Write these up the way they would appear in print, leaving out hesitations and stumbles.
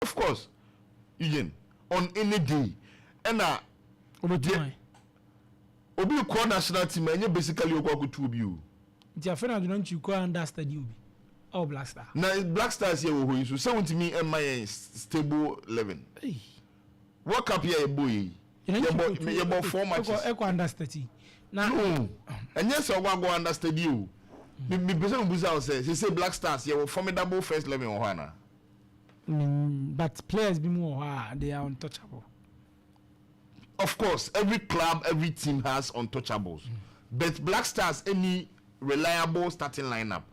Of course, Eugene, on any day, and Obi call national team, and you basically you go to you. Jafena don't you go understand you? Oh, Black Star. Now Black Stars here who is so to me and my stable 11. What cup here boy? You about 4 matches. I understand. Now, and yes, I go understand you. Me person Buza says he say Black Stars here were formidable first 11 or Hana. But players be more they are untouchable. Of course, every club, every team has untouchables. But Black Stars any reliable starting lineup.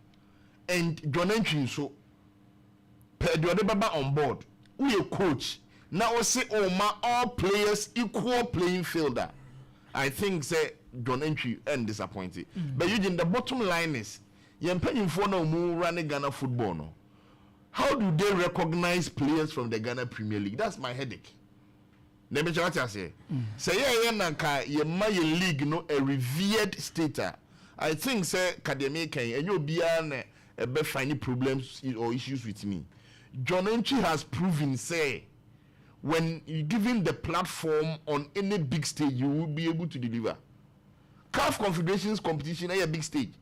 And John Antwi so Pedro Baba on board. We a coach. Now we say all players equal playing fielder. I think say John Antwi and disappointed. But you the bottom line is you paying for no more running Ghana football no. How do they recognize players from the Ghana Premier League? That's my headache. Let me try to say. Say yeah nanka ye my league no a revered stater. I think say academic and you be be finding problems or issues with me. John Antwi has proven say when you give him the platform on any big stage you will be able to deliver. CAF Confederations competition a big stage.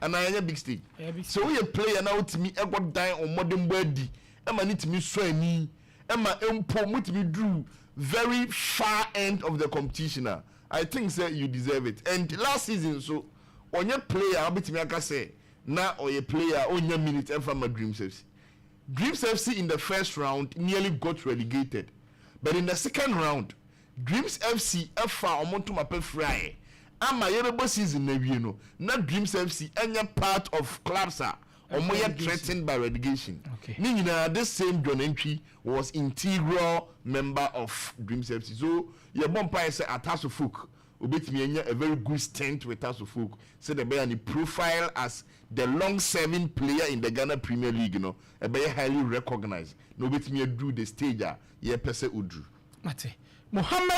And a big stage. So we a player now to me I got die on modern body. Emma need to me so me. Emma empo me drew very far end of the competition. I think say you deserve it. And last season so on your player I bet me I can say now or a player on your minute and from my Dreams FC. Dreams FC in the first round nearly got relegated. But in the second round, Dreams FC FA amount to my pay fry. And my yellow season you know. Not Dreams FC any part of clubs are or more threatened by relegation. Okay. Meaning this same John Antwi was integral member of Dreams FC. So your bumpire say Ataso Folk obet me a very good stint with Ataso Folk. Say the bear profile as the long serving player in the Ghana Premier League, you know, a very highly recognized. No bet me do the stage ye pese udru. Mate. Mohammed